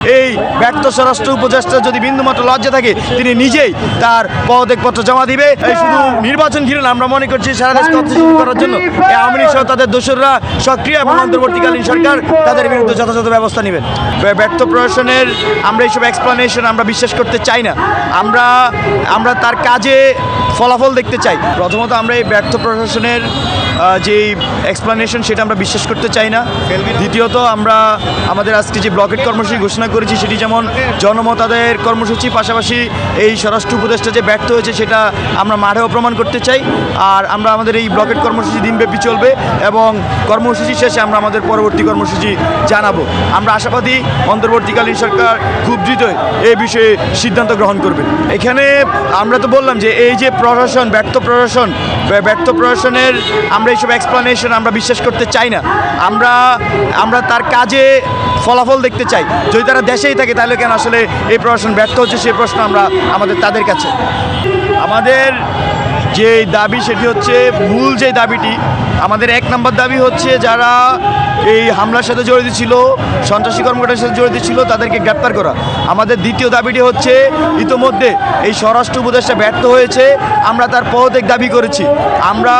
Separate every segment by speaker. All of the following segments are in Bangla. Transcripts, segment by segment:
Speaker 1: এই ব্যর্থ স্বরাষ্ট্র উপদেষ্টা যদি বিন্দুমাত্র লজ্জা থাকে তিনি নিজেই তার পদত্যাগপত্র জমা দিবে। এই শুধু নির্বাচন ঘিরে আমরা মনে করছি সারা দেশকে অস্থিতিশীল করার জন্য এই আওয়ামী লীগ সহ তাদের দোসররা সক্রিয় এবং অন্তর্বর্তীকালীন সরকার তাদের বিরুদ্ধে যথাযথ ব্যবস্থা নেবেন। ব্যর্থ প্রশাসনের আমরা এইসব এক্সপ্লানেশন আমরা বিশ্বাস করতে চাই না। আমরা তার কাজে ফলাফল দেখতে চাই। প্রথমত আমরা এই ব্যর্থ প্রশাসনের যে এক্সপ্লানেশন সেটা আমরা বিশ্বাস করতে চাই না। দ্বিতীয়ত আমরা আমাদের আজকে যে ব্লকেট কর্মসূচি ঘোষণা করেছি সেটি যেমন জনমত আদায়ের কর্মসূচি, পাশাপাশি এই স্বরাষ্ট্র উপদেষ্টা যে ব্যর্থ হয়েছে সেটা আমরা মাঠেও প্রমাণ করতে চাই। আর আমরা আমাদের এই ব্লকেট কর্মসূচি দিনব্যাপী চলবে এবং কর্মসূচি শেষে আমরা আমাদের পরবর্তী কর্মসূচি জানাবো। আমরা আশাবাদী অন্তর্বর্তীকালীন সরকার খুব দ্রুতই এই বিষয়ে সিদ্ধান্ত গ্রহণ করবে। এখানে আমরা তো বললাম যে এই যে প্রশাসন ব্যর্থ প্রশাসনের আমরা এইসব এক্সপ্লানেশন আমরা বিশ্বাস করতে চাই না। আমরা তার কাজে ফলাফল দেখতে চাই। যদি তারা দেশেই থাকে তাহলে কেন আসলে এই প্রশাসন ব্যর্থ হচ্ছে সেই প্রশ্ন আমরা তাদের কাছে। আমাদের যে দাবি সেটি হচ্ছে মূল যে দাবিটি, আমাদের 1 নম্বর দাবি হচ্ছে যারা এই হামলার সাথে জড়িত ছিল, সন্ত্রাসী কর্মকাণ্ডের সাথে জড়িত ছিল তাদেরকে গ্রেপ্তার করা। আমাদের দ্বিতীয় দাবিটি হচ্ছে ইতোমধ্যে এই স্বরাষ্ট্র উপদেষ্টা ব্যর্থ হয়েছে, আমরা তার পদত্যাগ দাবি করেছি। আমরা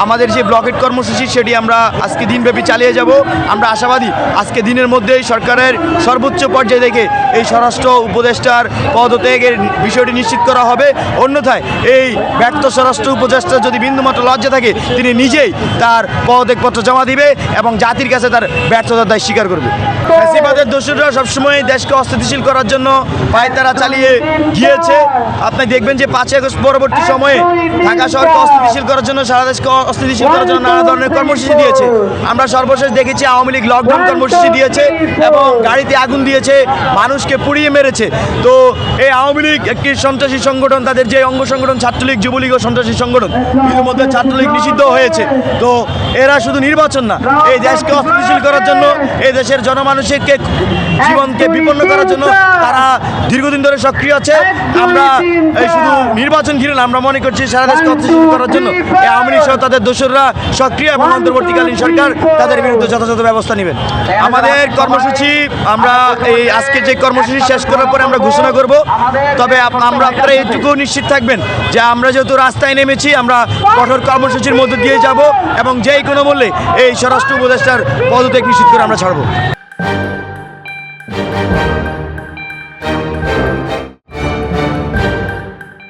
Speaker 1: আমাদের যে ব্লকেট কর্মসূচি সেটি আমরা আজকে দিনব্যাপী চালিয়ে যাব। আমরা আশাবাদী আজকে দিনের মধ্যেই সরকারের সর্বোচ্চ পর্যায়ে দেখে এই স্বরাষ্ট্র উপদেষ্টার পদত্যাগের বিষয়টি নিশ্চিত করা হবে। অন্যথায় এই ব্যর্থ স্বরাষ্ট্র উপদেষ্টা যদি বিন্দুমাত্র লজ্জা থাকে তিনি নিজেই তার পদত্যাগপত্র জমা দিবে এবং জাতির কাছে তার ব্যর্থতার দায় স্বীকার করবে। ফ্যাসিবাদের দোষীরা সবসময় দেশকে অস্থিতিশীল করার জন্য পায়তারা চালিয়ে গিয়েছে। আপনি দেখবেন যে 5 আগস্ট পরবর্তী সময়ে ঢাকা শহরকে অস্থিতিশীল করার জন্য, সারা দেশকে অস্থিতিশীল করার জন্য নানা ধরনের কর্মসূচি দিয়েছে। আমরা সর্বশেষ দেখেছি আওয়ামী লীগ লকডাউন কর্মসূচি দিয়েছে এবং গাড়িতে আগুন দিয়েছে, মানুষকে পুড়িয়ে মেরেছে। তো এই আওয়ামী লীগ একটি সন্ত্রাসী সংগঠন, তাদের যে অঙ্গ সংগঠন ছাত্রলীগ, যুবলীগ ও সন্ত্রাসী সংগঠন, এর মধ্যে ছাত্রলীগ নিষিদ্ধ হয়েছে। তো এরা শুধু নির্বাচন না, এই দেশকে অস্থিতিশীল করার জন্য, এই দেশের জনমানুষের জীবনকে বিপন্ন করার জন্য তারা দীর্ঘদিন ধরে সক্রিয় আছে। আমরা এই শুধু নির্বাচন ঘিরে আমরা মনে করছি সারা দেশকে অস্থিতিশীল করার জন্য এই আওয়ামী লীগ সহ তাদের দোসররা সক্রিয় এবং অন্তর্বর্তীকালীন সরকার তাদের বিরুদ্ধে যথাযথ ব্যবস্থা নেবেন। আমাদের কর্মসূচি আমরা এই আজকের যে কর্মসূচি শেষ করার পরে আমরা ঘোষণা করব। তবে আপনারা এইটুকু নিশ্চিত থাকবেন যে আমরা যেহেতু রাস্তায় নেমেছি, আমরা কঠোর কর্মসূচির মধ্যে দিয়ে যাব এবং যেই কোনো মূল্যে এই স্বরাষ্ট্র উপদেষ্টার পদত্যাগ নিশ্চিত করে আমরা ছাড়ব।